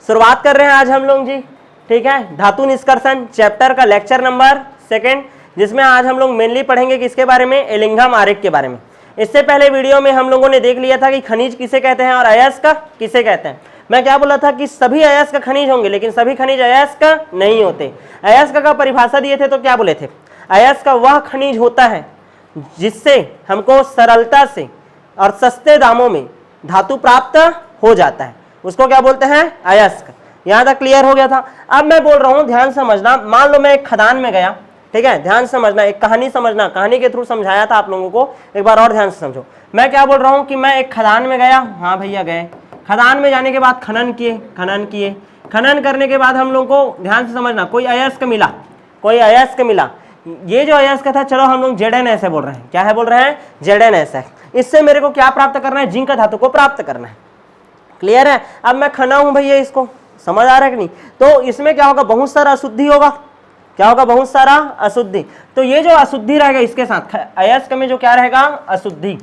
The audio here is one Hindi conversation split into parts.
शुरुआत कर रहे हैं आज हम लोग जी, ठीक है, धातु निष्कर्षण चैप्टर का लेक्चर नंबर 2, जिसमें आज हम लोग मेनली पढ़ेंगे किसके बारे में, एलिंघम आरेख के बारे में। इससे पहले वीडियो में हम लोगों ने देख लिया था कि खनिज किसे कहते हैं और अयस्क किसे कहते हैं। मैं क्या बोला था कि सभी अयस्क खनिज होंगे, लेकिन सभी खनिज अयस्क नहीं होते। अयस्क का परिभाषा दिए थे तो क्या बोले थे, अयस्क वह खनिज होता है जिससे हमको सरलता से और सस्ते दामों में धातु प्राप्त हो जाता है, उसको क्या बोलते हैं, अयस्क। यहां तक क्लियर हो गया था। अब मैं बोल रहा हूं, ध्यान समझना, मान लो मैं एक खदान में गया, ठीक है, ध्यान समझना, एक कहानी समझना, कहानी के थ्रू समझाया था आप लोगों को, एक बार और ध्यान से समझो। मैं क्या बोल रहा हूं कि मैं एक खदान में गया, हाँ भैया गए, खदान में जाने के बाद खनन किए, खनन करने के बाद हम लोग को ध्यान से समझना, कोई अयस्क मिला, ये जो अयस्क था, चलो हम लोग ZnS बोल रहे हैं, क्या है बोल रहे हैं, ZnS है। इससे मेरे को क्या प्राप्त करना है, जिंक धातु को प्राप्त करना है। क्लियर है। अब मैं खना हूं भैया, इसको समझ आ रहा है कि नहीं, तो इसमें क्या होगा, बहुत सारा अशुद्धि होगा, क्या होगा, बहुत सारा अशुद्धि। तो ये जो अशुद्धि रहेगा इसके साथ अयस्क में जो क्या रहेगा, अशुद्धि,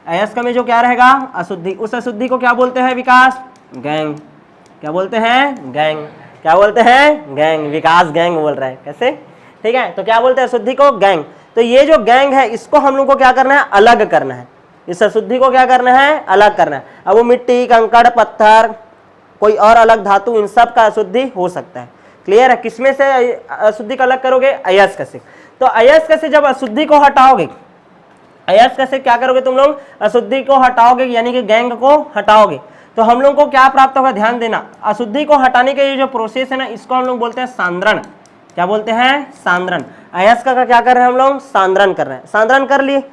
अयस्क में जो क्या रहेगा, अशुद्धि, उस अशुद्धि को क्या बोलते हैं, विकास गैंग। क्या बोलते हैं, गैंग। क्या बोलते हैं, गैंग। विकास गैंग बोल रहा है, कैसे, ठीक है। तो क्या बोलते हैं अशुद्धि को, गैंग। तो ये जो गैंग है इसको हम लोग को क्या करना है, अलग करना है, इस अशुद्धि को क्या करना है, अलग करना है। अब वो मिट्टी, कंकड़, पत्थर, कोई और अलग धातु, इन सब का अशुद्धि हो सकता है। क्लियर है। किसमें से अशुद्धि को अलग करोगे, अयस्क से। तो अयस्क से जब अशुद्धि को हटाओगे, अयस्क से क्या करोगे तुम लोग, अशुद्धि को हटाओगे, यानी कि गैंग को हटाओगे, तो हम लोग को क्या प्राप्त होगा, ध्यान देना। अशुद्धि को हटाने के ये जो प्रोसेस है ना, इसको हम लोग बोलते हैं सांद्रण। क्या बोलते हैं, सांद्रण। अयस्क का क्या कर रहे हैं हम लोग, सांद्रण कर रहे हैं। सांद्रण कर लिए,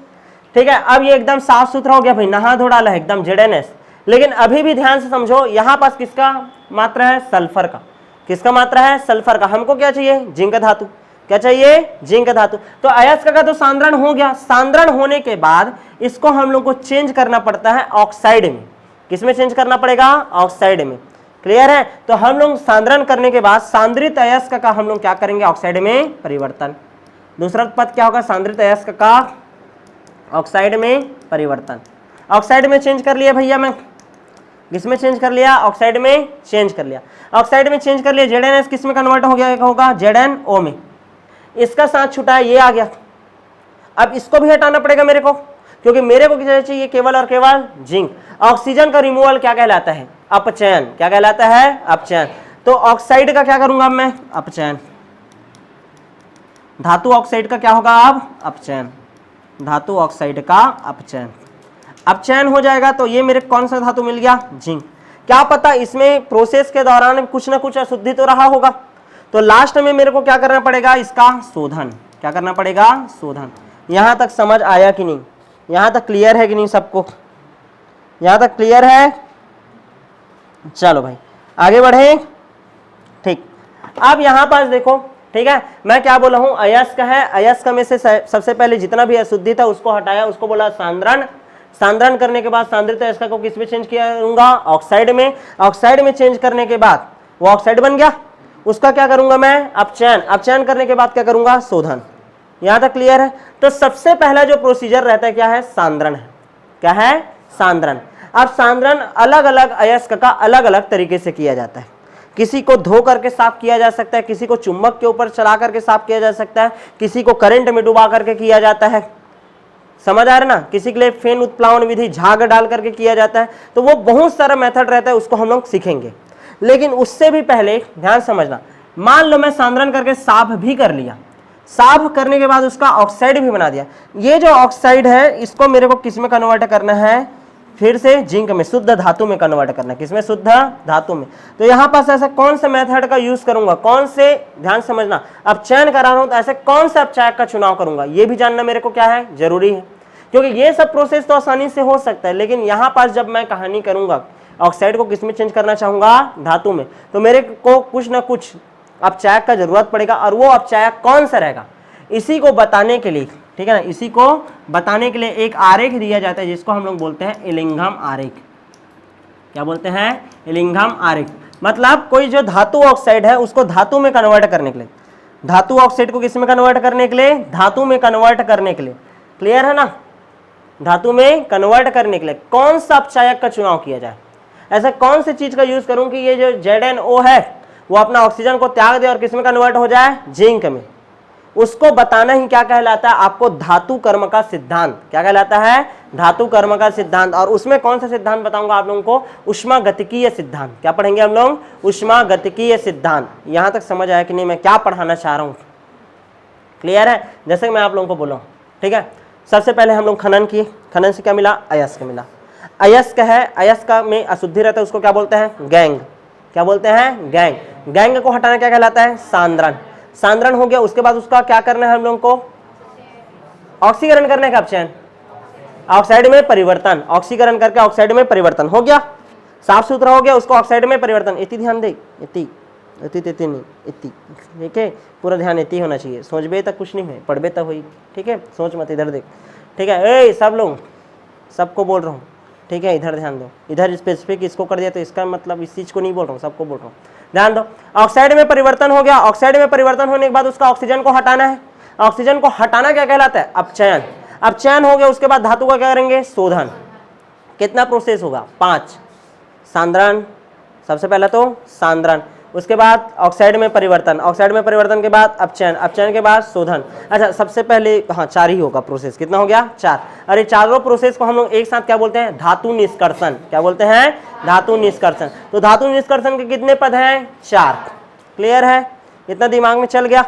ठीक है। अब ये एकदम साफ सुथरा हो गया भाई, नहा धो डाला है एकदम ZnS। लेकिन अभी भी ध्यान से समझो, यहाँ पास किसका मात्रा है, सल्फर का। किसका मात्रा है, सल्फर का। हमको क्या चाहिए, जिंक धातु। क्या चाहिए, जिंक धातु। तो अयस्क का तो सांद्रण हो गया, सांद्रण होने के बाद इसको हम लोग को चेंज करना पड़ता है ऑक्साइड में। किसमें चेंज करना पड़ेगा, ऑक्साइड में। क्लियर है। तो हम लोग सांद्रण करने के बाद सांद्रित अयस्क का हम लोग क्या करेंगे, ऑक्साइड में परिवर्तन। दूसरा पद क्या होगा, सांद्रित अयस्क का ऑक्साइड में परिवर्तन। ऑक्साइड में चेंज कर लिया भैया मैं, किसमें चेंज कर लिया, ऑक्साइड में चेंज कर लिया। ऑक्साइड में चेंज कर लिया, ZnS किसमें कन्वर्ट हो गया होगा, ZnO में। इसका साथ छुटा है, ये आ गया। अब इसको भी हटाना पड़ेगा मेरे को, क्योंकि मेरे को क्या चाहिए, केवल और केवल जिंक। ऑक्सीजन का रिमूवल क्या कहलाता है, अपचयन। क्या कहलाता है, अपचयन। तो ऑक्साइड का क्या करूंगा मैं, अपचयन। धातु ऑक्साइड का क्या होगा अब, अपचयन। धातु ऑक्साइड का अपचयन, अपचयन हो जाएगा। तो ये मेरे कौन सा धातु मिल गया, जिंक। क्या पता इसमें प्रोसेस के दौरान कुछ ना कुछ अशुद्धि तो रहा होगा, तो लास्ट में मेरे को क्या करना पड़ेगा, इसका शोधन। क्या करना पड़ेगा, शोधन। यहां तक समझ आया कि नहीं, यहां तक क्लियर है कि नहीं सबको, यहां तक क्लियर है। चलो भाई आगे बढ़े, ठीक। अब यहां पास देखो, ठीक है, मैं क्या बोला हूं, अयस्क है, अयस्क में से सबसे पहले जितना भी अशुद्धि था उसको हटाया, उसको बोला सांद्रण। सांद्रण करने के बाद सांद्रित अयस्क को किस में चेंज करूंगा, ऑक्साइड में। ऑक्साइड में चेंज करने के बाद वो ऑक्साइड बन गया, उसका क्या करूंगा मैं, अपचयन। अपचयन करने के बाद क्या करूंगा, शोधन। यहां तक क्लियर है। तो सबसे पहला जो प्रोसीजर रहता है क्या है, सांद्रण है। क्या है, सांद्रण। अब सांद्रण अलग अलग अयस्क का अलग अलग तरीके से किया जाता है। किसी को धो करके साफ किया जा सकता है, किसी को चुंबक के ऊपर चला करके साफ किया जा सकता है, किसी को करंट में डुबा करके किया जाता है। समझ आ रहा है ना। किसी के लिए फेन उत्प्लावन विधि, झाग डाल करके किया जाता है। तो वो बहुत सारा मेथड रहता है, उसको हम लोग सीखेंगे। लेकिन उससे भी पहले ध्यान समझना, मान लो मैं सांद्रण करके साफ भी कर लिया, साफ करने के बाद उसका ऑक्साइड भी बना दिया। ये जो ऑक्साइड है इसको मेरे को किस में कन्वर्ट करना है, फिर से जिंक में, शुद्ध धातु में कन्वर्ट करना है। किसमें, शुद्ध धातु में। तो यहां पास ऐसा कौन से मेथड का यूज करूंगा, कौन से, ध्यान समझना, अपचयन करा रहा हूं तो ऐसे कौन से अपचायक का चुनाव करूंगा, ये भी जानना मेरे को क्या है, जरूरी है। क्योंकि ये सब प्रोसेस तो आसानी से हो सकता है, लेकिन यहां पास जब मैं कहानी करूंगा, ऑक्साइड को किसमें चेंज करना चाहूंगा, धातु में, तो मेरे को कुछ ना कुछ अपचायक का जरूरत पड़ेगा। और वो अपचायक कौन सा रहेगा, इसी को बताने के लिए, ठीक है ना, इसी को बताने के लिए एक आरेख दिया जाता है जिसको हम लोग बोलते हैं एलिंघम आरेख। क्या बोलते हैं, एलिंघम आरेख। मतलब कोई जो धातु ऑक्साइड है उसको धातु में कन्वर्ट करने के लिए, धातु ऑक्साइड को किस में कन्वर्ट करने के लिए, धातु में कन्वर्ट करने के लिए। क्लियर है ना। धातु में कन्वर्ट करने के लिए कौन सा अपचायक का चुनाव किया जाए। ऐसा कौन सी चीज का यूज करूं कि ये जो ZnO है वो अपना ऑक्सीजन को त्याग दे और किस में कन्वर्ट हो जाए, जिंक में। उसको बताना ही क्या कहलाता है आपको, धातु कर्म का सिद्धांत। क्या कहलाता है, धातु कर्म का सिद्धांत। और उसमें कौन सा सिद्धांत बताऊंगा आप लोगों को, उष्मागतिकीय सिद्धांत। क्या पढ़ेंगे हम लोग, उष्मागतिकीय सिद्धांत। यहां तक समझ आया कि नहीं मैं क्या पढ़ाना चाह रहा हूं, क्लियर है। जैसे मैं आप लोगों को बोला, ठीक है। सबसे पहले हम लोग खनन किए, खनन से क्या मिला, अयस्क मिला। अयस्क है, अयस्क में अशुद्धि रहता है, उसको क्या बोलते हैं, गैंग। क्या बोलते हैं, गैंग। गैंग को हटाना क्या कहलाता है, सांद्रण। सांद्रण हो गया, उसके बाद उसका क्या करना है हम लोगों को, ऑक्सीकरण करने का अपचयन, ऑक्साइड में परिवर्तन। ऑक्सीकरण करके ऑक्साइड में परिवर्तन हो गया, साफ सुथरा हो गया, उसको ऑक्साइड में परिवर्तन। इतनी ध्यान दे, इतनी इतनी नहीं, इतनी, ठीक है। पूरा ध्यान इतनी होना चाहिए, सोचबे तक कुछ नहीं है, पढ़बे तक हुई, ठीक है। सोच मत, इधर देख, ठीक है। ए सब लोग, सबको बोल रहा हूँ, ठीक है। इधर ध्यान दो, इधर स्पेसिफिक इसको कर दिया तो इसका मतलब इस चीज को नहीं बोल रहा हूँ, सबको बोल रहा हूँ, ध्यान दो। ऑक्साइड में परिवर्तन हो गया, ऑक्साइड में परिवर्तन होने के बाद उसका ऑक्सीजन को हटाना है। ऑक्सीजन को हटाना क्या कहलाता है, अपचयन। अपचयन हो गया, उसके बाद धातु का क्या करेंगे, शोधन। कितना प्रोसेस होगा, 5। सांद्रण, सबसे पहला तो सांद्रण, उसके बाद ऑक्साइड में परिवर्तन, ऑक्साइड में परिवर्तन के बाद अपचयन, अपचयन के बाद शोधन। अच्छा, सबसे पहले हाँ 4 ही होगा प्रोसेस, कितना हो गया, 4। अरे चारों प्रोसेस को हम लोग एक साथ क्या बोलते हैं, धातु निष्कर्षण। क्या बोलते हैं, धातु निष्कर्षण। तो धातु निष्कर्षण के कितने पद हैं, 4। क्लियर है, इतना दिमाग में चल गया।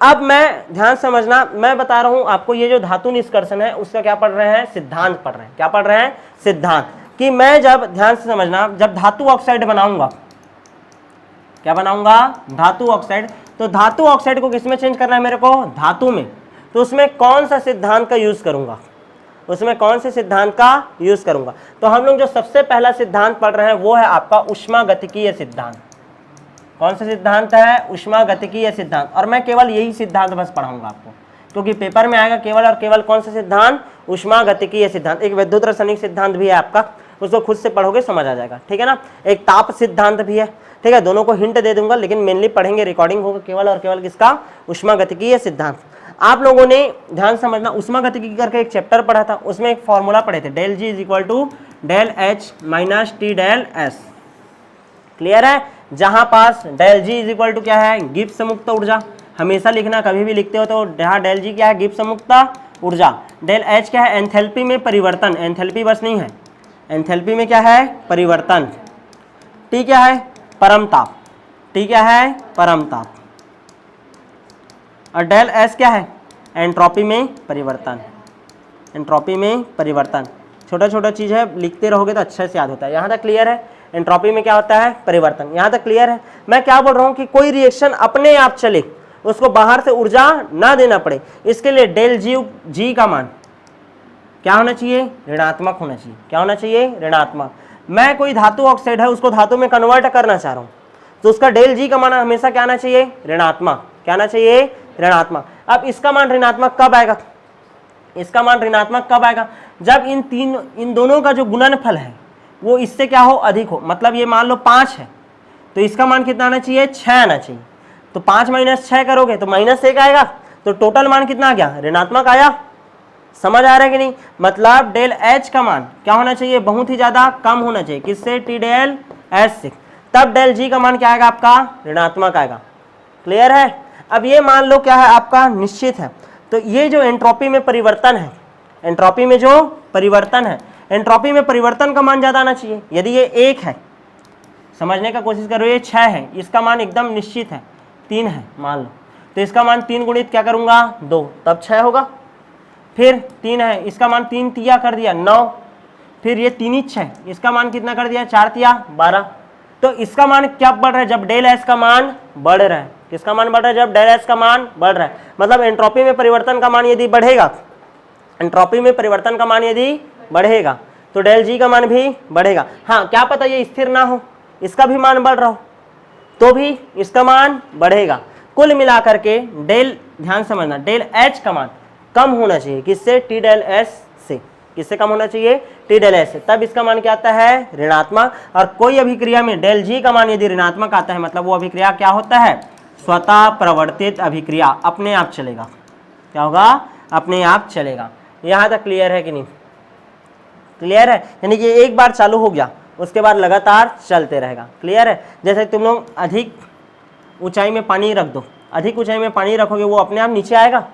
अब मैं ध्यान समझना, मैं बता रहा हूं आपको, ये जो धातु निष्कर्षण है उसका क्या पढ़ रहे हैं, सिद्धांत पढ़ रहे हैं। क्या पढ़ रहे हैं, सिद्धांत। कि मैं जब, ध्यान से समझना, जब धातु ऑक्साइड बनाऊंगा, क्या बनाऊंगा, धातु ऑक्साइड, तो धातु ऑक्साइड को किसमें चेंज करना है मेरे को, धातु में। तो उसमें कौन सा सिद्धांत का यूज करूंगा, उसमें कौन से सिद्धांत का यूज करूंगा। तो हम लोग जो सबसे पहला सिद्धांत पढ़ रहे हैं वो है आपका उष्मागतिकीय सिद्धांत। कौन सा सिद्धांत है, उष्मागतिकीय सिद्धांत। और मैं केवल यही सिद्धांत बस पढ़ाऊंगा आपको, क्योंकि पेपर में आएगा केवल और केवल कौन सा सिद्धांत, उष्मागतिकीय सिद्धांत। एक विद्युत रासायनिक सिद्धांत भी है आपका, उसको खुद से पढ़ोगे समझ आ जाएगा, ठीक है ना। एक ताप सिद्धांत भी है, ठीक है। दोनों को हिंट दे दूंगा, लेकिन मेनली पढ़ेंगे, रिकॉर्डिंग होगा केवल और केवल किसका, उष्मागतिकीय सिद्धांत। आप लोगों ने ध्यान समझना, उष्मागतिकी करके एक चैप्टर पढ़ा था, उसमें एक फॉर्मूला पढ़े थे, del G is equal to del H minus T del S. Clear है। जहां पास del G is equal to क्या है, गिब्स मुक्त ऊर्जा। हमेशा लिखना, कभी भी लिखते हो तो यहाँ डेल जी क्या है, गिब्स मुक्त ऊर्जा। डेल एच क्या है, एंथैल्पी में परिवर्तन। एंथैल्पी बस नहीं है, एंथैल्पी में क्या है, परिवर्तन। टी क्या है, परमताप। टी क्या है, परमताप। और डेल एस क्या है, एंट्रोपी में परिवर्तन। एंट्रोपी में परिवर्तन, छोटा छोटा चीज है, लिखते रहोगे तो अच्छे से याद होता है। यहाँ तक क्लियर है, एंट्रोपी में क्या होता है, परिवर्तन। यहाँ तक क्लियर है। मैं क्या बोल रहा हूँ कि कोई रिएक्शन अपने आप चले, उसको बाहर से ऊर्जा ना देना पड़े, इसके लिए डेल जी का मान क्या होना चाहिए, ऋणात्मक होना चाहिए। क्या होना चाहिए, ऋणात्मक। मैं कोई धातु ऑक्साइड है उसको धातु में कन्वर्ट करना चाह रहा हूँ, तो उसका डेल जी का मान हमेशा क्या आना चाहिए, ऋणात्मक। क्या आना चाहिए, ऋणात्मक। अब इसका मान ऋणात्मक कब आएगा, इसका मान ऋणात्मक कब आएगा, जब इन दोनों का जो गुणनफल है वो इससे क्या हो, अधिक हो। मतलब ये मान लो 5 है, तो इसका मान कितना आना चाहिए, 6 आना चाहिए। तो 5 माइनस 6 करोगे तो -1 आएगा, तो टोटल मान कितना आ गया, ऋणात्मक आया। समझ आ रहा है कि नहीं। मतलब डेल एच का मान क्या होना चाहिए, बहुत ही ज्यादा कम होना चाहिए, किससे, टी डेल एच से। तब डेल जी का मान क्या आएगा आपका, ऋणात्मक आएगा। क्लियर है। अब ये मान लो क्या है आपका, निश्चित है। तो ये जो एंट्रोपी में परिवर्तन है, एंट्रोपी में जो परिवर्तन है, एंट्रोपी में परिवर्तन का मान ज्यादा आना चाहिए। यदि ये 1 है, समझने का कोशिश करो, ये 6 है, इसका मान एकदम निश्चित है, 3 है मान लो, तो इसका मान 3 गुणित क्या करूंगा, 2, तब 6 होगा। फिर 3 है, इसका मान 3 तिया कर दिया 9, फिर ये 3 ही 6, इसका मान कितना कर दिया, 4 तिया 12। तो इसका मान क्या बढ़ रहा है, जब डेल एस का मान बढ़ रहा है। किसका मान बढ़ रहा है, जब डेल एस का मान बढ़ रहा है। मतलब एंट्रोपी में परिवर्तन का मान यदि बढ़ेगा, एंट्रोपी में परिवर्तन का मान यदि बढ़ेगा तो डेल जी का मान भी बढ़ेगा। हाँ, क्या पता ये स्थिर ना हो, इसका भी मान बढ़ रहा हो, तो भी इसका मान बढ़ेगा। कुल मिलाकर के डेल, ध्यान समझना, डेल एच का मान कम होना चाहिए, किससे, टी डेल एस से। किससे कम होना चाहिए, टी डेल एस से। तब इसका मान क्या आता है, ऋणात्मक। और कोई अभिक्रिया में डेल जी का मान यदि ऋणात्मक आता है, मतलब वो अभिक्रिया क्या होता है, स्वतः प्रवर्तित अभिक्रिया, अपने आप चलेगा। क्या होगा, अपने आप चलेगा। यहां तक क्लियर है कि नहीं, क्लियर है। यानी कि एक बार चालू हो गया उसके बाद लगातार चलते रहेगा। क्लियर है? जैसे तुम लोग अधिक ऊंचाई में पानी रख दो, अधिक ऊंचाई में पानी रखोगे वो अपने आप नीचे आएगा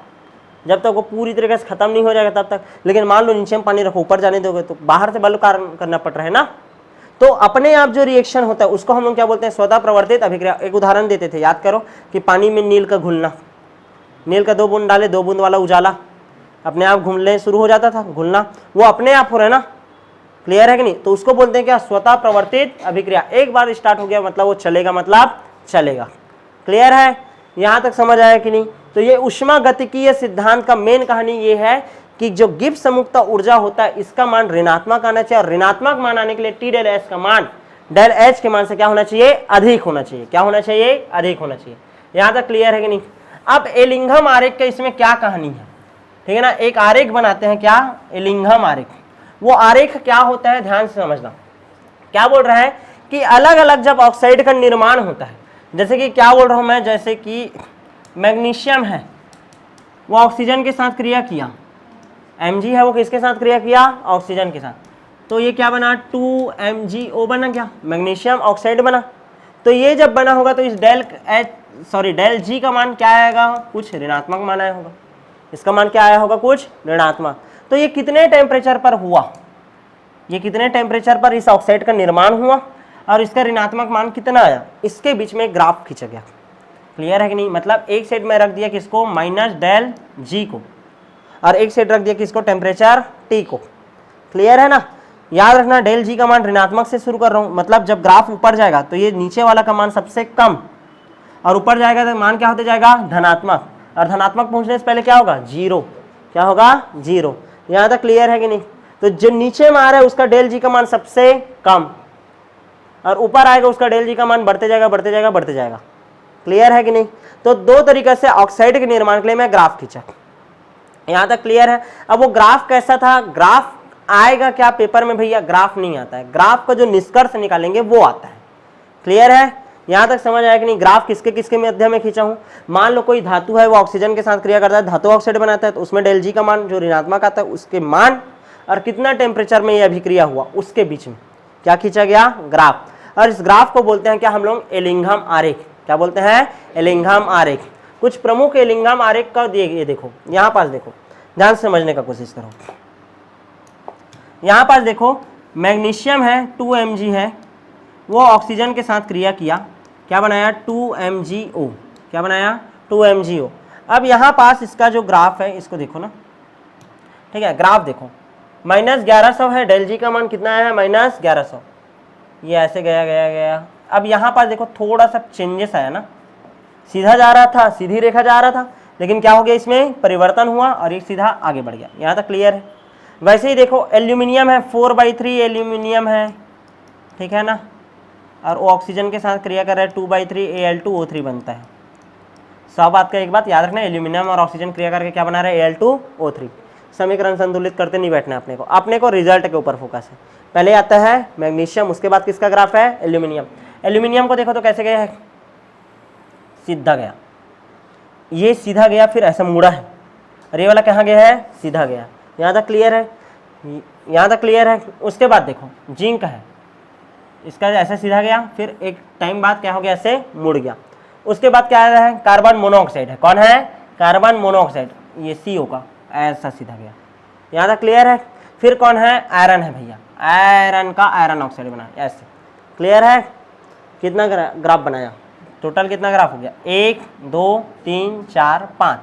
जब तक वो पूरी तरीके से खत्म नहीं हो जाएगा तब तक। लेकिन मान लो नीचे में पानी रखो, ऊपर जाने दोगे तो बाहर से बल कारण करना पड़ रहा है ना। तो अपने आप जो रिएक्शन होता है उसको हम लोग क्या बोलते हैं? स्वतः प्रवर्तित अभिक्रिया। एक उदाहरण देते थे, याद करो कि पानी में नील का घुलना, नील का 2 बूंद डाले, 2 बूंद वाला उजाला अपने आप घूमने शुरू हो जाता था, घुलना, वो अपने आप हो रहा है ना। क्लियर है कि नहीं? तो उसको बोलते हैं क्या? स्वतः प्रवर्तित अभिक्रिया। एक बार स्टार्ट हो गया मतलब वो चलेगा, मतलब चलेगा। क्लियर है? यहां तक समझ आया कि नहीं? तो ये ऊष्मागतिकीय सिद्धांत का मेन कहानी ये है कि जो गिब्स मुक्त ऊर्जा होता है इसका मान ऋणात्मक आना चाहिए, और ऋणात्मक मान आने के लिए टी डेल एच का मान डेल एच के मान से क्या होना चाहिए? अधिक होना चाहिए। क्या होना चाहिए? अधिक होना चाहिए। यहां तक क्लियर है कि नहीं? अब एलिंघम आरेख का इसमें क्या कहानी है? ठीक है ना, एक आरेख बनाते हैं, क्या? एलिंघम आरेख। वो आरेख क्या होता है ध्यान से समझना। क्या बोल रहा है कि अलग अलग जब ऑक्साइड का निर्माण होता है, जैसे कि क्या बोल रहा हूं मैं, जैसे कि मैग्नीशियम है वो ऑक्सीजन के साथ क्रिया किया, Mg है वो किसके साथ क्रिया किया? ऑक्सीजन के साथ, तो ये क्या बना? 2MgO बना, क्या? मैग्नीशियम ऑक्साइड बना। तो ये जब बना होगा तो इस डेल G का मान क्या आएगा? कुछ ऋणात्मक मान आया होगा। इसका मान क्या आया होगा? कुछ ऋणात्मक। तो ये कितने टेम्परेचर पर हुआ? ये कितने टेम्परेचर पर इस ऑक्साइड का निर्माण हुआ और इसका ऋणात्मक मान कितना आया? इसके बीच में ग्राफ खींचा गया। क्लियर है कि नहीं? मतलब एक साइड में रख दिया किसको? माइनस डेल G को, और एक साइड रख दिया किसको? टेम्परेचर T को। क्लियर है ना? याद रखना डेल G का मान ऋणात्मक से शुरू कर रहा हूं, मतलब जब ग्राफ ऊपर जाएगा तो ये नीचे वाला का मान सबसे कम, और ऊपर जाएगा तो मान क्या होते जाएगा? धनात्मक, और धनात्मक पहुंचने से पहले क्या होगा? 0। क्या होगा? 0। यहां तक क्लियर है कि नहीं? तो जो नीचे में आ रहा है उसका डेल G का मान सबसे कम, और ऊपर आएगा उसका डेल G का मान बढ़ते जाएगा, बढ़ते जाएगा, बढ़ते जाएगा। क्लियर है कि नहीं? तो दो तरीके से ऑक्साइड के निर्माण के लिए मैं ग्राफ खींचा। यहां तक क्लियर है? अब वो ग्राफ कैसा था? ग्राफ आएगा क्या पेपर में भैया? ग्राफ नहीं आता है, ग्राफ का जो निष्कर्ष निकालेंगे वो आता है। क्लियर है? यहां तक समझ आया कि नहीं? ग्राफ किसके किसके माध्यम में खींचा हूं? मान लो कोई धातु है वो ऑक्सीजन के साथ क्रिया करता है, धातु ऑक्साइड बनाता है, तो उसमें डेल G का मान जो ऋणात्मक आता है उसके मान और कितना टेम्परेचर में यह अभिक्रिया हुआ उसके बीच में क्या खींचा गया? ग्राफ। और इस ग्राफ को बोलते हैं क्या हम लोग? एलिंघम आरेख। क्या बोलते हैं? एलिंघम आरेख। कुछ प्रमुख एलिंघम आरेख का ये देखो, यहां पास देखो, ध्यान से समझने का कोशिश करो। यहां पास देखो मैग्नीशियम है 2Mg है, वो ऑक्सीजन के साथ क्रिया किया, क्या बनाया? 2MgO। क्या बनाया? 2MgO। अब यहां पास इसका जो ग्राफ है इसको देखो ना, ठीक है? ग्राफ देखो, -1100 है, डेल G का मान कितना आया है? -1100। ये ऐसे गया गया गया। अब यहां पास देखो थोड़ा सा चेंजेस आया ना, सीधा जा रहा था, सीधी रेखा जा रहा था, लेकिन क्या हो गया? इसमें परिवर्तन हुआ और एक सीधा आगे बढ़ गया। यहां तक क्लियर है? वैसे ही देखो एल्यूमिनियम है, 4/3 एल्यूमिनियम है, ठीक है ना, और वो ऑक्सीजन के साथ क्रिया कर रहा है, 2/3 Al2O3 बनता है। सब बात का एक बात याद रखना, एल्यूमिनियम और ऑक्सीजन क्रिया करके क्या बना रहा है? Al2O3। समीकरण संतुलित करते नहीं बैठना अपने को रिजल्ट के ऊपर फोकस है। पहले आता है मैग्नीशियम, उसके बाद किसका ग्राफ है? एल्यूमिनियम। एल्यूमिनियम को देखो तो कैसे गया है? सीधा गया, ये सीधा गया, फिर ऐसा मुड़ा है, और ये वाला कहाँ गया है? सीधा गया। यहाँ तक क्लियर है? यहाँ तक क्लियर है? उसके बाद देखो जिंक है, इसका ऐसे सीधा गया, फिर एक टाइम बाद क्या हो गया? ऐसे मुड़ गया। उसके बाद क्या आया है? कार्बन मोनोऑक्साइड है। कौन है? कार्बन मोनोऑक्साइड, ये CO का ऐसा सीधा गया। यहाँ तक क्लियर है? फिर कौन है? आयरन है भैया, आयरन का आयरन ऑक्साइड बना ऐसे। क्लियर है? कितना ग्राफ बनाया? टोटल कितना ग्राफ हो गया? 1 2 3 4 5।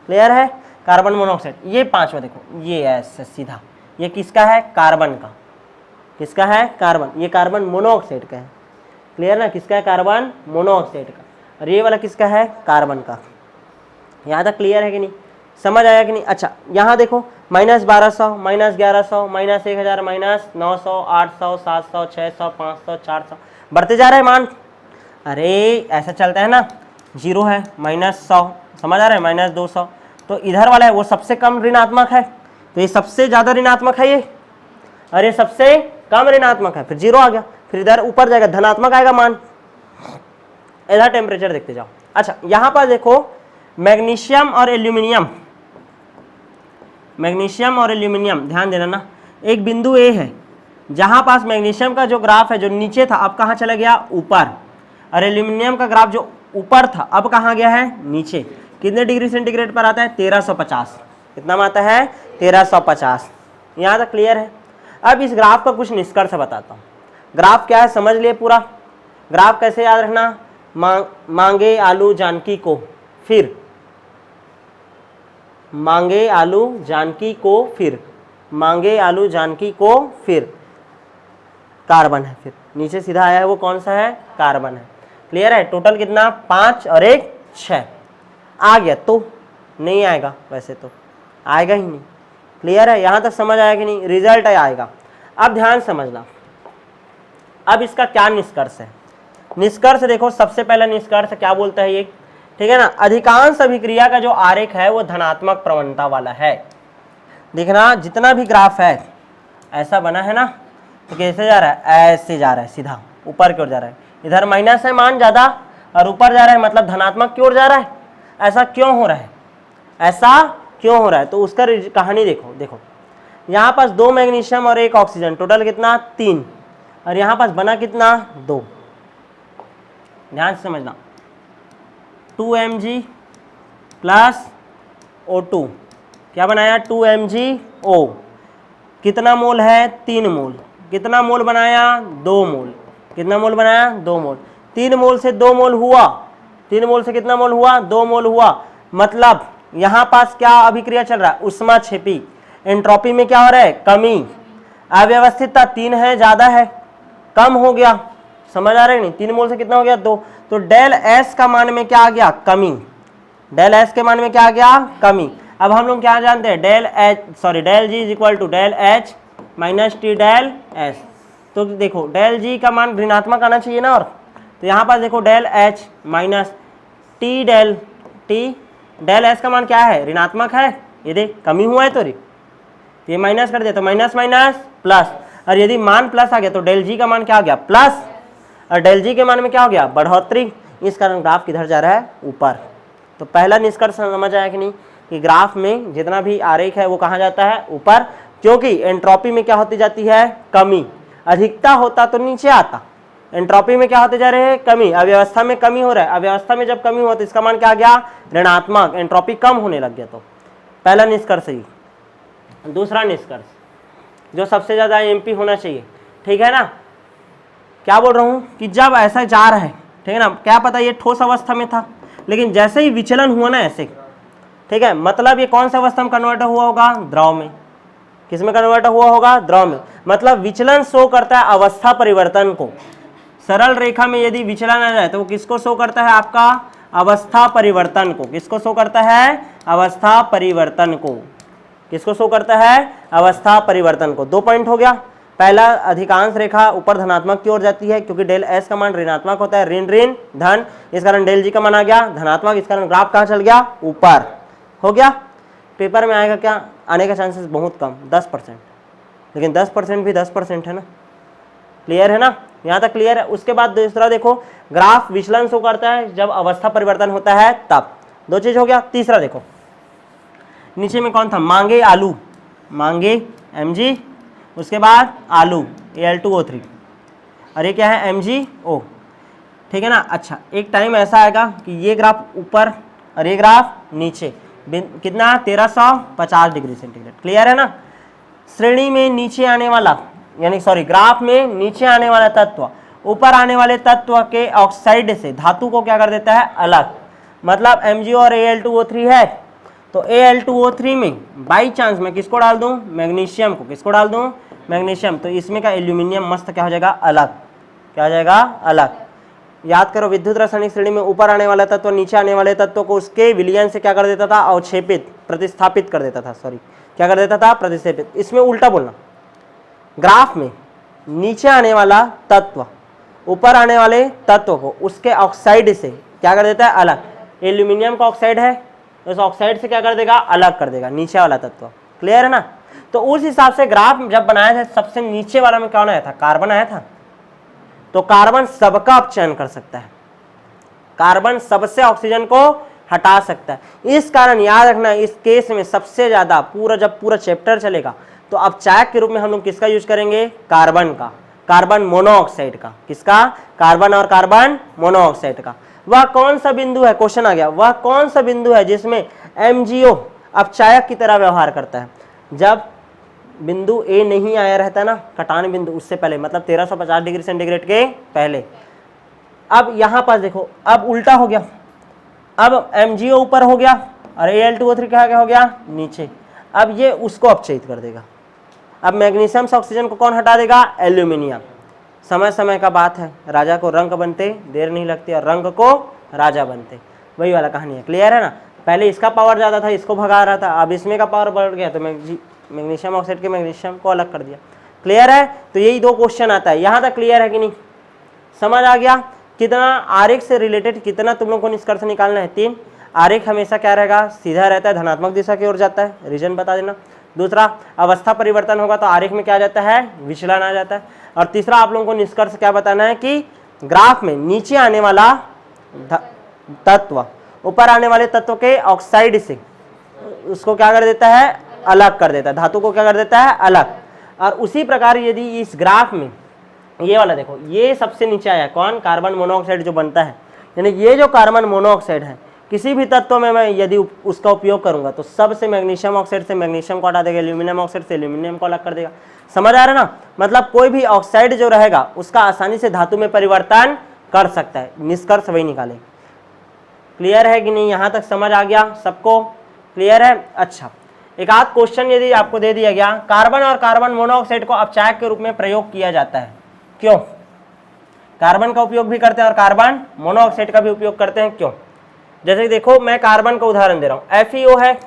क्लियर है? कार्बन मोनोऑक्साइड, ये पांचवा देखो, ये ऐसे सीधा, ये किसका है? कार्बन का। किसका है? कार्बन। ये कार्बन मोनोऑक्साइड का है। क्लियर ना? किसका है? कार्बन मोनोऑक्साइड का। और ये वाला किसका है? कार्बन का। यहाँ तक क्लियर है कि नहीं? समझ आया कि नहीं? अच्छा यहाँ देखो -1200, -1100, -1000, -900, 800, 700, 600, 500, 400, बढ़ते जा रहे हैं मान। अरे ऐसा चलता है ना, 0 है, -100, समझ आ रहा है? -200, तो इधर वाला है वो सबसे कम ऋणात्मक है, तो ये सबसे ज्यादा ऋणात्मक है ये, और ये सबसे कम ऋणात्मक है, फिर 0 आ गया, फिर इधर ऊपर जाएगा धनात्मक आएगा मान। इधर टेम्परेचर देखते जाओ। अच्छा यहां पर देखो मैग्नीशियम और एल्यूमिनियम, मैग्नीशियम और एल्यूमिनियम ध्यान देना ना, एक बिंदु A है, जहां पास मैग्नीशियम का जो ग्राफ है जो नीचे था अब कहां चला गया, ऊपर। और एल्यूमिनियम का ग्राफ जो ऊपर था अब कहां गया है, नीचे। कितने डिग्री सेंटीग्रेड पर आता है, 1350। कितना में आता है, 1350। यहां तक क्लियर है। अब इस ग्राफ का कुछ निष्कर्ष बताता हूं। ग्राफ क्या है समझ लिए पूरा। ग्राफ कैसे याद रखना, मांगे आलू जानकी को, फिर मांगे आलू जानकी को, फिर मांगे आलू जानकी को, फिर कार्बन है, फिर नीचे सीधा आया है वो कौन सा है, कार्बन है। क्लियर है। टोटल कितना, 5 और 1 6 आ गया। तो नहीं आएगा, वैसे तो आएगा ही नहीं। क्लियर है, यहां तक समझ आया कि नहीं, रिजल्ट आएगा। अब ध्यान समझना, अब इसका क्या निष्कर्ष है। निष्कर्ष देखो, सबसे पहला निष्कर्ष क्या बोलता है ये, ठीक है ना, अधिकांश अभिक्रिया का जो आरेख है वो धनात्मक प्रवणता वाला है। देखना जितना भी ग्राफ है ऐसा बना है ना, तो कैसे जा रहा है, ऐसे जा रहा है, सीधा ऊपर की ओर जा रहा है। इधर माइनस है मान ज्यादा और ऊपर जा रहा है, मतलब धनात्मक की ओर जा रहा है। ऐसा क्यों हो रहा है, ऐसा क्यों हो रहा है, तो उसका कहानी देखो। देखो यहाँ पास 2 मैग्नीशियम और 1 ऑक्सीजन, टोटल कितना 3, और यहाँ पास बना कितना 2। ध्यान से समझना, 2Mg प्लस O2 क्या बनाया, 2MgO। कितना मोल है, 3 मोल। कितना मोल बनाया, 2 मोल। कितना मोल बनाया, 2 मोल। 3 मोल से 2 मोल हुआ, 3 मोल से कितना मोल हुआ, 2 मोल हुआ। मतलब यहां पास क्या अभिक्रिया चल रहा है, उष्माक्षेपी। एंट्रोपी में क्या हो रहा है, कमी। अव्यवस्थितता 3 है, ज्यादा है, कम हो गया। समझ आ रहा है नहीं, 3 मोल से कितना हो गया, 2। तो डेल एस का मान में क्या आ गया, कमी। डेल एस के मान में क्या आ गया, कमी। अब हम लोग क्या जानते हैं, del G is equal to del H minus T del S. तो देखो डेल जी का मान ऋणात्मक आना चाहिए ना, और तो यहाँ पर देखो del H minus T del S का मान क्या है, ऋणात्मक है। ये देख कमी हुआ है, तो ये माइनस कर दिया तो माइनस माइनस प्लस, और यदि मान प्लस आ गया तो डेल जी का मान क्या आ गया, प्लस, और डेल जी के मान में क्या हो गया, बढ़ोतरी। इस कारण ग्राफ किधर जा रहा है, ऊपर। तो पहला निष्कर्ष समझ आया कि नहीं, कि ग्राफ में जितना भी आरेख है वो कहाँ जाता है, ऊपर। क्योंकि एंट्रोपी में क्या होती जाती है, कमी। अधिकता होता तो नीचे आता, एंट्रोपी में क्या होते जा रहे हैं, कमी। अव्यवस्था में कमी हो रहा है, अव्यवस्था में जब कमी हुआ तो इसका मान क्या आ गया, ऋणात्मक। एंट्रोपी कम होने लग गया। तो पहला निष्कर्ष ही। दूसरा निष्कर्ष जो सबसे ज्यादा एमपी होना चाहिए, ठीक है ना, क्या बोल रहा हूं कि जब ऐसा जा रहा है, ठीक है ना, क्या पता ये ठोस अवस्था में था, लेकिन जैसे ही विचलन हुआ ना ऐसे, ठीक है, मतलब ये कौन सा अवस्था में कन्वर्ट हुआ होगा, द्रव में। किस में कन्वर्ट हुआ होगा, द्रव में। मतलब विचलन शो करता है अवस्था परिवर्तन को। सरल रेखा में यदि विचलन आ जाए तो वो किसको शो करता है, आपका अवस्था परिवर्तन को। किसको शो करता है, अवस्था परिवर्तन को। किसको शो करता है, अवस्था परिवर्तन को। 2 पॉइंट हो गया। पहला, अधिकांश रेखा ऊपर धनात्मक की ओर जाती है, क्योंकि डेल एस का मान ऋणात्मक होता है, ऋण ऋण धन, इस कारण डेल जी का मान आ गया धनात्मक, इस कारण ग्राफ कहाँ चल गया, ऊपर हो गया। पेपर में आएगा क्या, आने का चांसेस बहुत कम, 10%, लेकिन 10% भी 10% है ना। क्लियर है ना, यहाँ तक क्लियर है। उसके बाद दूसरा देखो, ग्राफ विचलन शो करता है जब अवस्था परिवर्तन होता है तब। 2 चीज हो गया। तीसरा देखो, नीचे में कौन था, मांगे आलू, मांगे Mg, उसके बाद आलू Al2O3, और ये क्या है, MgO, ठीक है ना। अच्छा, एक टाइम ऐसा आएगा कि ये ग्राफ ऊपर और ये ग्राफ नीचे, कितना 1350 डिग्री सेंटीग्रेड। क्लियर है ना। श्रेणी में नीचे आने वाला, यानी सॉरी ग्राफ में नीचे आने वाला तत्व ऊपर आने वाले तत्व के ऑक्साइड से धातु को क्या कर देता है, अलग। मतलब MgO और Al2O3 है, तो Al2O3 में बाई चांस मैं किसको डाल दूं, मैग्नीशियम को। किसको डाल दूं, मैग्नीशियम। तो इसमें का एल्यूमिनियम मस्त क्या हो जाएगा, अलग। क्या हो जाएगा, अलग। याद करो, विद्युत रासायनिक श्रेणी में ऊपर आने वाला तत्व नीचे आने वाले तत्व को उसके विलयन से क्या कर देता था, अवक्षेपित, प्रतिस्थापित कर देता था। सॉरी, क्या कर देता था, प्रतिस्थापित। इसमें उल्टा बोलना, ग्राफ में नीचे आने वाला तत्व ऊपर आने वाले तत्व को उसके ऑक्साइड से क्या कर देता है, अलग। एल्यूमिनियम का ऑक्साइड है, उस ऑक्साइड से क्या कर देगा, अलग कर देगा नीचे वाला तत्व। क्लियर है ना। तो उस हिसाब से ग्राफ जब बनाया था, सबसे नीचे वाला में कौन आया था, कार्बन आया था। तो कार्बन सबका अपचयन कर सकता है, कार्बन सबसे ऑक्सीजन को हटा सकता है। इस कारण याद रखना, इस केस में सबसे ज्यादा, पूरा जब पूरा चैप्टर चलेगा तो अब चायक के रूप में हम लोग किसका यूज करेंगे, कार्बन का, कार्बन मोनोऑक्साइड का। किसका, कार्बन और कार्बन मोनोऑक्साइड का। वह कौन सा बिंदु है, क्वेश्चन आ गया, वह कौन सा बिंदु है जिसमें MgO अब चायक की तरह व्यवहार करता है। जब बिंदु ए नहीं आया रहता ना, कटान बिंदु, उससे पहले, मतलब 1350 डिग्री सेंटीग्रेड के पहले। अब यहां पास देखो, अब उल्टा हो गया, अब MgO ऊपर हो गया और Al2O3 क्या हो गया, नीचे। अब ये उसको अपचयित कर देगा। अब मैग्नीशियम से ऑक्सीजन को कौन हटा देगा, एल्यूमिनियम। समय समय का बात है, राजा को रंग बनते देर नहीं लगती और रंग को राजा बनते, वही वाला कहानी है। क्लियर है ना, पहले इसका पावर ज़्यादा था, इसको भगा रहा था, अब इसमें का पावर बढ़ गया तो मैग्नीशियम ऑक्साइड के मैग्नीशियम को अलग कर दिया। क्लियर है, तो यही 2 क्वेश्चन आता है। यहाँ तक क्लियर है कि नहीं, समझ आ गया। कितना आरेख से रिलेटेड कितना तुम लोग को निष्कर्ष निकालना है, 3। आरेख हमेशा क्या रहेगा, सीधा रहता है, धनात्मक दिशा की ओर जाता है, रीजन बता देना। दूसरा, अवस्था परिवर्तन होगा तो आरेख में क्या आ जाता है, विचलन आ जाता है। और तीसरा, आप लोगों को निष्कर्ष क्या बताना है कि ग्राफ में नीचे आने वाला तत्व ऊपर आने वाले तत्व के ऑक्साइड से उसको क्या कर देता है, अलग कर देता है, धातु को क्या कर देता है, अलग। और उसी प्रकार यदि इस ग्राफ में ये वाला देखो, ये सबसे नीचे आया कौन, कार्बन मोनोऑक्साइड जो बनता है, यानी ये जो कार्बन मोनोऑक्साइड है, किसी भी तत्व में मैं यदि उसका उपयोग करूंगा तो सबसे मैग्नीशियम ऑक्साइड से मैग्नीशियम को हटा देगा, एल्यूमिनियम ऑक्साइड से एल्यूमिनियम को अलग कर देगा। समझ आ रहा है ना, मतलब कोई भी ऑक्साइड जो रहेगा उसका आसानी से धातु में परिवर्तन कर सकता है, निष्कर्ष वही निकाले। क्लियर है कि नहीं, यहां तक समझ आ गया सबको, क्लियर है। अच्छा, एक आध क्वेश्चन यदि आपको दे दिया गया, कार्बन और कार्बन मोनोऑक्साइड को अपचायक के रूप में प्रयोग किया जाता है, क्यों? कार्बन का उपयोग भी करते हैं और कार्बन मोनोऑक्साइड का भी उपयोग करते हैं, क्यों? जैसे कि देखो, मैं कार्बन का उदाहरण दे रहा हूं, FeO है,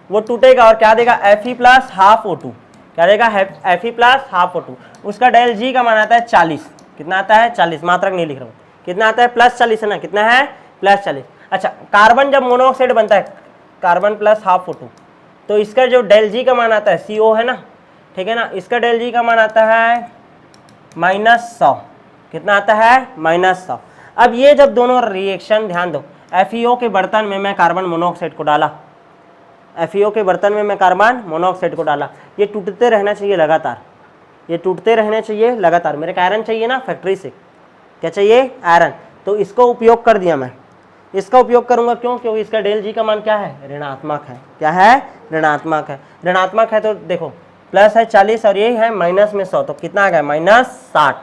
वो टूटेगा और क्या देगा, Fe प्लस हाफ O2, क्या देगा, Fe प्लस हाफ O2। उसका डेल G का मान आता है 40, कितना आता है, 40, मात्रक नहीं लिख रहा हूं, कितना आता है, प्लस 40 है ना, कितना है, प्लस 40। अच्छा, कार्बन जब मोनोऑक्साइड बनता है, कार्बन प्लस हाफ O2, तो इसका जो डेल G का मान आता है, CO है ना, ठीक है ना, इसका डेल G का मान आता है -100, कितना आता है, -100। अब ये जब दोनों रिएक्शन, ध्यान दो, FeO के बर्तन में मैं कार्बन मोनोऑक्साइड को डाला, FeO के बर्तन में मैं कार्बन मोनोऑक्साइड को डाला, ये टूटते रहना चाहिए लगातार, ये टूटते रहने चाहिए लगातार। मेरे को आयरन चाहिए ना फैक्ट्री से, क्या चाहिए, आयरन, तो इसको उपयोग कर दिया मैं, इसका उपयोग करूंगा, क्यों, क्योंकि इसका डेल G का मान क्या है, ऋणात्मक है, क्या है, ऋणात्मक है। ऋणात्मक है तो देखो, प्लस है 40 और ये है माइनस में 100, तो कितना आ गया, -60।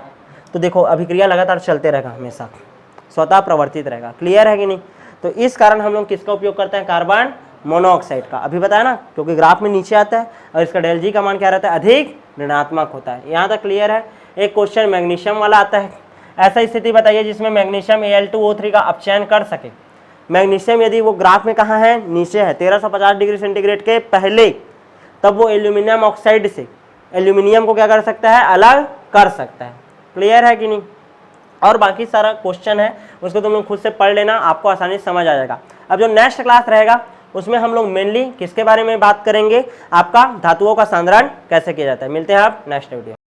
तो देखो अभिक्रिया लगातार चलते रहेगा, हमेशा स्वतः प्रवर्तित रहेगा। क्लियर है कि नहीं, तो इस कारण हम लोग किसका उपयोग करते हैं, कार्बन मोनोऑक्साइड का। अभी बताया ना, क्योंकि ग्राफ में नीचे आता है और इसका डेल G का मान क्या रहता है, अधिक ऋणात्मक होता है। यहाँ तक क्लियर है। एक क्वेश्चन मैग्नीशियम वाला आता है, ऐसा स्थिति बताइए जिसमें मैग्नीशियम Al2O3 का अपचयन कर सके। मैग्नीशियम यदि वो ग्राफ में कहाँ है, नीचे है, 1350 डिग्री सेंटीग्रेड के पहले, तब वो एल्यूमिनियम ऑक्साइड से एल्यूमिनियम को क्या कर सकता है, अलग कर सकता है। क्लियर है कि नहीं, और बाकी सारा क्वेश्चन है उसको तुम लोग खुद से पढ़ लेना, आपको आसानी से समझ आ जाएगा। अब जो नेक्स्ट क्लास रहेगा उसमें हम लोग मेनली किसके बारे में बात करेंगे, आपका धातुओं का सांद्रण कैसे किया जाता है। मिलते हैं आप नेक्स्ट वीडियो।